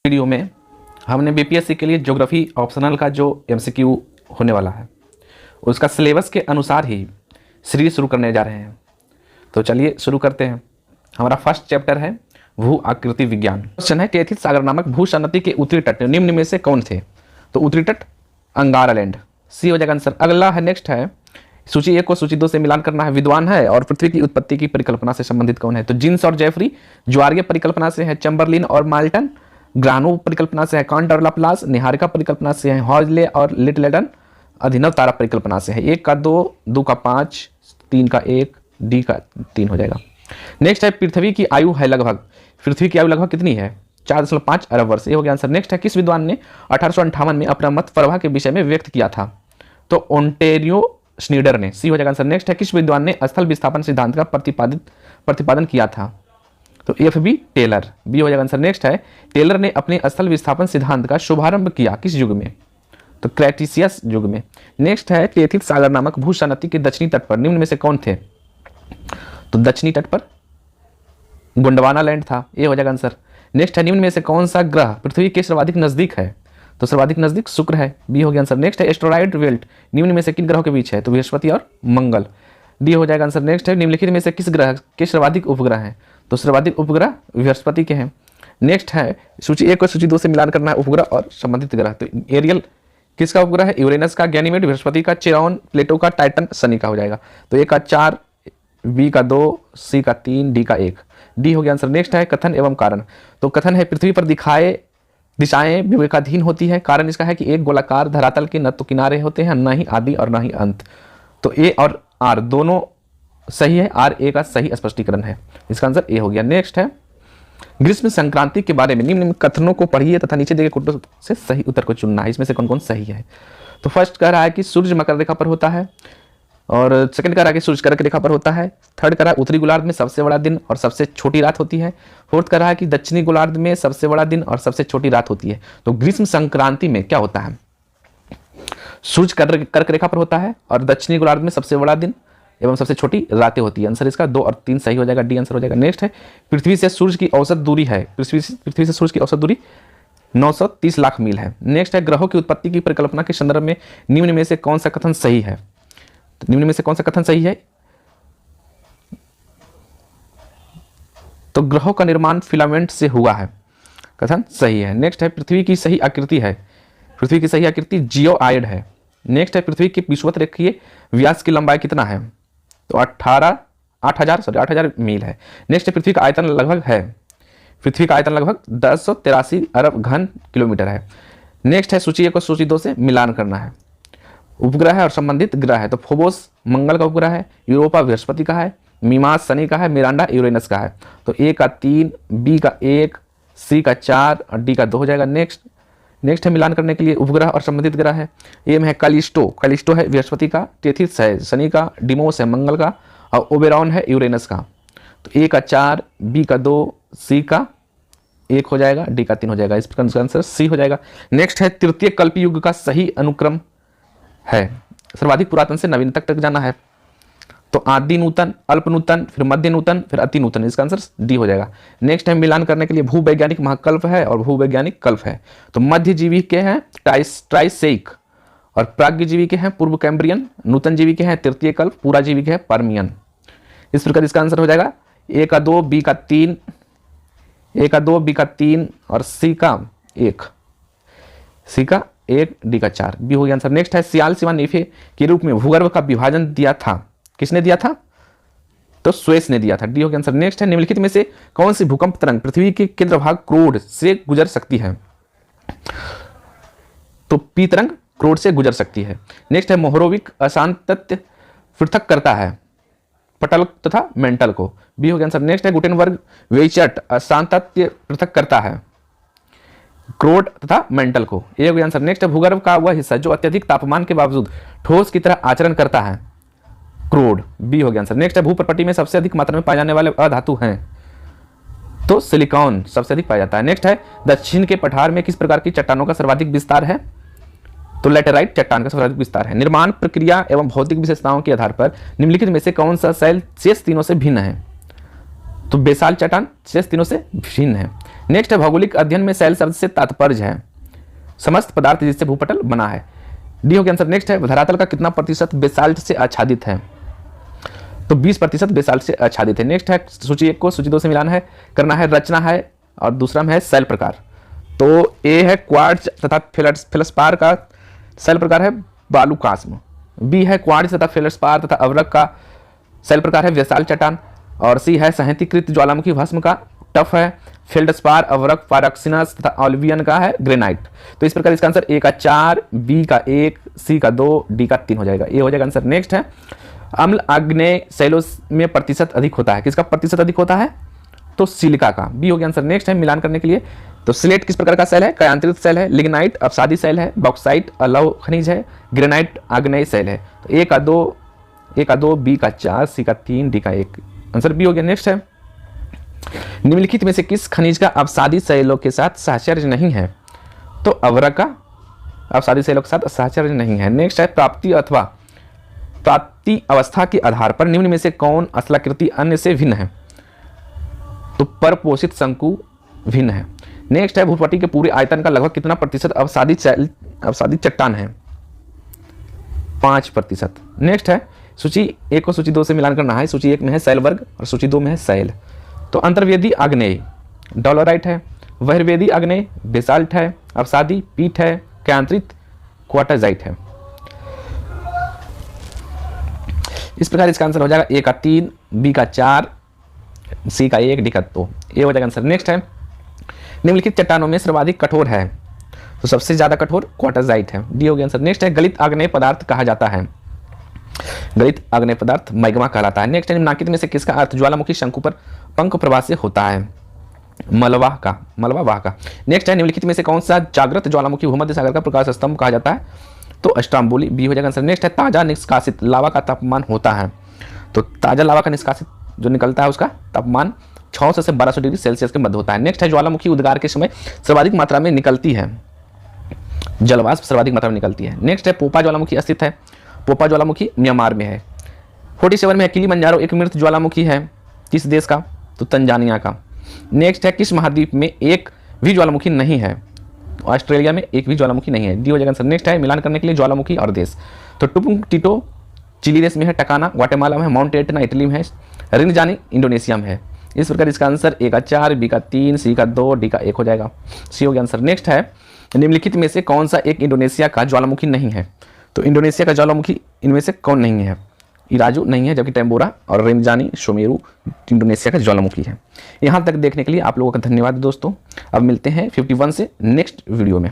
Video में हमने BPSC के लिए ज्योग्राफी ऑप्शनल का जो एमसीक्यू होने वाला है उसका सिलेबस के अनुसार ही सीरीज शुरू करने जा रहे हैं। तो चलिए शुरू करते हैं। हमारा फर्स्ट चैप्टर है भू आकृति विज्ञान। क्वेश्चन है टेथिस सागर नामक भू सन्नति के उत्तरी तट निम्न में से कौन थे? तो उत्तरी तट अंगारा लैंड, सी हो जाएगा आंसर। अगला है नेक्स्ट है सूची 1 को सूची 2 से मिलान करना है। विद्वान है और पृथ्वी की उत्पत्ति की परिकल्पना से संबंधित कौन है? तो जिन्स और जेफरी। ज्वारीय परिकल्पना से है चैम्बरलिन और माल्टन। ग्रानो परिकल्पना से है कांट और लाप्लास। निहारिका परिकल्पना से है हॉजले और लिटलेडन। अभिनव तारा परिकल्पना से है 1 का 2, 2 का 5, 3 का 1, डी का 3 हो जाएगा। नेक्स्ट है पृथ्वी की आयु है लगभग, पृथ्वी की आयु लगभग कितनी है? 4.5 अरब वर्ष, ये हो गया आंसर। नेक्स्ट है किस विद्वान ने 1858 में अपना मत प्रवाह के विषय में व्यक्त किया था? तो ओंटेरियो स्नीडर ने, सी हो जाएगा आंसर। नेक्स्ट है किस विद्वान ने स्थल विस्थापन सिद्धांत का प्रतिपादन किया था? तो एफ बी टेलर, बी हो जाएगा आंसर। नेक्स्ट है टेलर ने अपने स्थल विस्थापन सिद्धांत का शुभारंभ किया किस युग में? तो क्रेटिसियस युग में। नेक्स्ट है टेथिस सागर नामक भू सन्नति के दक्षिणी तट पर निम्न में से कौन थे? तो दक्षिणी तट पर गोंडवाना लैंड था, ये हो जाएगा आंसर। नेक्स्ट है निम्न में से कौन सा ग्रह पृथ्वी के सर्वाधिक नजदीक है? तो सर्वाधिक नजदीक शुक्र है, बी हो गया आंसर। नेक्स्ट है एस्टेरॉयड बेल्ट निम्न में से किन ग्रहों के बीच है? तो बृहस्पति और मंगल, डी हो जाएगा आंसर। नेक्स्ट है निम्नलिखित में से किस ग्रह के सर्वाधिक उपग्रह हैं? तो सर्वाधिक उपग्रह बृहस्पति के हैं। नेक्स्ट है सूची 1 और सूची 2 से मिलान करना है उपग्रह और संबंधित ग्रह। तो एरियल किसका उपग्रह है? यूरेनस का, गैनीमेड बृहस्पति का, चिरॉन प्लेटो का, टाइटन शनि का हो जाएगा। तो ए का 4, बी का 2, सी का 3, डी का 1, डी हो गया आंसर। नेक्स्ट है कथन एवं कारण। तो कथन है पृथ्वी पर दिखाए दिशाएं विवेकाधीन होती है। कारण इसका है कि एक गोलाकार धरातल के न तो किनारे होते हैं, न ही आदि और न ही अंत। तो ए और आर दोनों सही है, आर ए का सही स्पष्टीकरण है, इसका आंसर ए हो गया। नेक्स्ट है ग्रीष्म संक्रांति के बारे में निम्न कथनों को पढ़िए तथा नीचे दिए गए कोटों से सही उत्तर को चुनना है। इसमें से कौन कौन सही है? तो फर्स्ट कह रहा है कि सूर्य मकर रेखा पर होता है, और सेकंड कह रहा है कि सूर्य कर्क रेखा पर होता है। थर्ड कह रहा है उत्तरी गोलार्ध में सबसे बड़ा दिन और सबसे छोटी रात होती है। फोर्थ कह रहा है कि दक्षिणी गोलार्ध में सबसे बड़ा दिन और सबसे छोटी रात होती है। तो ग्रीष्म संक्रांति में क्या होता है? सूर्य कर्क रेखा पर होता है और दक्षिणी गोलार्ध में सबसे बड़ा दिन एवं सबसे छोटी रातें होती है। आंसर इसका 2 और 3 सही हो जाएगा, डी आंसर हो जाएगा। नेक्स्ट है पृथ्वी से सूर्य की औसत दूरी है, पृथ्वी से सूर्य की औसत दूरी 930 लाख मील है। नेक्स्ट है ग्रहों की उत्पत्ति की परिकल्पना के संदर्भ में निम्न में से कौन सा कथन सही है? तो निम्न में से कौन सा कथन सही है? तो ग्रहों का निर्माण फिलामेंट से हुआ है, कथन सही है। नेक्स्ट है पृथ्वी की सही आकृति है, पृथ्वी की सही आकृति जियोआइड है। नेक्स्ट है पृथ्वी के विषुवत रेखीय व्यास की लंबाई कितना है? तो 8,000 मील है। नेक्स्ट है पृथ्वी का आयतन लगभग है, पृथ्वी का आयतन लगभग 1083 अरब घन किलोमीटर है। नेक्स्ट है सूची 1 और सूची 2 से मिलान करना है। उपग्रह है और संबंधित ग्रह है। तो फोबोस मंगल का उपग्रह है, यूरोपा बृहस्पति का है, मीमास शनि का है, मिरांडा यूरेनस का है। तो ए का 3, बी का 1, सी का 4 और डी का 2 हो जाएगा। नेक्स्ट है मिलान करने के लिए उपग्रह और संबंधित ग्रह है। ए में है कैलिस्टो है बृहस्पति का, टेथिस है शनि का, डिमोस है मंगल का और ओबेरॉन है यूरेनस का। तो ए का 4, बी का 2, सी का 1 हो जाएगा, डी का 3 हो जाएगा। इसका आंसर सी हो जाएगा। नेक्स्ट है तृतीय कल्प युग का सही अनुक्रम है, सर्वाधिक पुरातन से नवीनतम तक जाना है। तो आदि नूतन, अल्प नूतन, फिर मध्य नूतन, फिर अति नूतन, इसका आंसर डी हो जाएगा। नेक्स्ट है मिलान करने के लिए भूवैज्ञानिक महाकल्प है और भूवैज्ञानिक कल्प है। तो मध्य जीवी के हैं ट्राइसेइक और प्राग्ञ जीवी के हैं पूर्व कैम्ब्रियन, नूतन जीवी के हैं तृतीय कल्प, पूरा जीवी के हैं पर्मियन। इस प्रकार इसका आंसर हो जाएगा ए का 2, बी का 3, ए का 2, बी का 3 और सी का 1, सी का 1, डी का 4, बी हो गया आंसर। नेक्स्ट है सियाल सीमा नेफे के रूप में भूगर्भ का विभाजन दिया था, किसने दिया था? तो स्वेस ने दिया था, डी हो गया आंसर। नेक्स्ट है निम्नलिखित में से कौन सी भूकंप तरंग पृथ्वी के केंद्र भाग क्रोड से गुजर सकती है? तो पी तरंग क्रोड से गुजर सकती है। नेक्स्ट है मोहरोविक अशांतत्य पृथक करता है पटल तथा मेंटल को, बी हो गया आंसर। नेक्स्ट है गुटेनबर्ग वेइचर्ट अशांतत्य पृथक करता है क्रोड तथा मेंटल को, ए हो गया आंसर। नेक्स्ट है भूगर्भ का वह हिस्सा जो अत्यधिक तापमान के बावजूद ठोस की तरह आचरण करता है, क्रोड, बी हो गया आंसर। नेक्स्ट है भूप्रपट्टी में सबसे अधिक मात्रा में पाए जाने वाले अधातु हैं, तो सिलिकॉन सबसे अधिक पाया जाता है। नेक्स्ट है दक्षिण के पठार में किस प्रकार की चट्टानों का सर्वाधिक विस्तार है? तो लेटेराइट चट्टान का सर्वाधिक विस्तार है। निर्माण प्रक्रिया एवं भौतिक विशेषताओं के आधार पर निम्नलिखित में से कौन सा शैल शेष तीनों से भिन्न है? तो बेसाल्ट चट्टान शेष तीनों से भिन्न है। नेक्स्ट है भौगोलिक अध्ययन में शैल शब्द से तात्पर्य है समस्त पदार्थ जिससे भूपटल बना है। डी हो गया आंसर। नेक्स्ट है धरातल का कितना प्रतिशत बेसाल्ट से आच्छादित है? तो 20% बेसाल्ट से आच्छादित है। नेक्स्ट है सूची 1 को सूची 2 से मिलाना है, करना है, रचना है और दूसरा में है शैल प्रकार। तो ए है क्वार्ट्ज तथा फेल्ड्स्पार का शैल प्रकार है बालुकास्म। बी है क्वार्ट्ज तथा फेल्ड्स्पार तथा अवरक का शैल प्रकार है बेसाल्ट चट्टान। और सी है संहतिकृत ज्वालामुखी भस्म का टफ है फेल्डस्पार, अवरक, पारक्सिनस तथा ऑलिवियन का है ग्रेनाइट। तो इस प्रकार इसका आंसर ए का 4, बी का 1, सी का 2, डी का 3 हो जाएगा। ए हो जाएगा आंसर। नेक्स्ट है अम्ल आग्नेय शैलों में प्रतिशत अधिक होता है, किसका प्रतिशत अधिक होता है? तो सिलिका का। बी हो गया आंसर। नेक्स्ट है मिलान करने के लिए, तो स्लेट किस प्रकार का सेल है? कयांत्रित सेल है। लिग्नाइट अवसादी सेल है। बॉक्साइट अलौह खनिज है। ग्रेनाइट आग्नेय सेल है। तो ए का 2, बी का 4, सी का 3, डी का 1, आंसर बी हो गया। नेक्स्ट है निम्नलिखित में से किस खनिज का अवसादी सेलों के साथ साहचर्य नहीं है? तो अवरक का अवसादी सेलों के साथ साहचर्य नहीं है। नेक्स्ट है प्राप्ति अवस्था के आधार पर निम्न में से कौन असलाकृति अन्य से भिन्न है? तो परपोषित शंकु भिन्न है। नेक्स्ट है भूपट्टी के पूरे आयतन का लगभग कितना प्रतिशत अवसादी चट्टान है? 5%। नेक्स्ट है सूची 1 को सूची 2 से मिलान करना है। सूची 1 में है शैल वर्ग और सूची 2 में है शैल। तो अंतर्वेदी आग्नेय डोलोराइट है, बहिर्वेदी आग्नेय बेसाल्ट है, अवसादी पीठ है, कयांत्रित क्वार्टजाइट है। इस प्रकार इसका आंसर हो जाएगा ए का 3, बी का 4, सी का 1, डी का 2। ए हो जाएगा आंसर। नेक्स्ट है निम्नलिखित चट्टानों में सर्वाधिक कठोर है? तो सबसे ज्यादा कठोर क्वार्टजाइट है। डी हो गया आंसर। नेक्स्ट है गलित आग्नेय पदार्थ कहा जाता है? गलित आग्नेय पदार्थ मैग्मा कहलाता है। नेक्स्ट है निम्नलिखित में से किसका अर्थ ज्वालामुखी शंकु पर पंख प्रवाह से होता है? मलवाह का। नेक्स्ट है निम्नलिखित में से कौन सा जागृत ज्वालामुखी भूमध्य सागर का प्रकाश स्तंभ कहा जाता है? तो स्ट्रोम्बोली। बी हो जाएगा आंसर। नेक्स्ट है ताजा निष्कासित लावा का तापमान होता है? तो ताजा लावा का निष्कासित जो निकलता है उसका तापमान 600 से 1200 डिग्री सेल्सियस के मध्य होता है। नेक्स्ट है ज्वालामुखी उद्गार के समय सर्वाधिक मात्रा में निकलती है जलवाष्प, सर्वाधिक मात्रा में निकलती है। नेक्स्ट है पोपा ज्वालामुखी स्थित है? पोपा ज्वालामुखी म्यांमार में है। 47 में किलिमंजारो एक मृत ज्वालामुखी है, किस देश का? तो तंजानिया का। नेक्स्ट है किस महाद्वीप में एक भी ज्वालामुखी नहीं है? ऑस्ट्रेलिया में एक भी ज्वालामुखी नहीं है। डी हो जाएगा आंसर। नेक्स्ट है मिलान करने के लिए ज्वालामुखी और देश, तो टुपुंग टीटो चिली देश में है, टकाना ग्वाटेमाला में है, माउंट एटना इटली में है, रिनजानी इंडोनेशिया में है। इस प्रकार इसका आंसर ए का 4, बी का 3, सी का 2, डी का 1 हो जाएगा। सी हो गया आंसर। नेक्स्ट है निम्नलिखित में से कौन सा एक इंडोनेशिया का ज्वालामुखी नहीं है? तो इंडोनेशिया का ज्वालामुखी इनमें से कौन नहीं है? इराजू नहीं है, जबकि टेम्बोरा और रिनजानी सोमेरु इंडोनेशिया का ज्वालामुखी है। यहाँ तक देखने के लिए आप लोगों का धन्यवाद दोस्तों। अब मिलते हैं 51 से नेक्स्ट वीडियो में।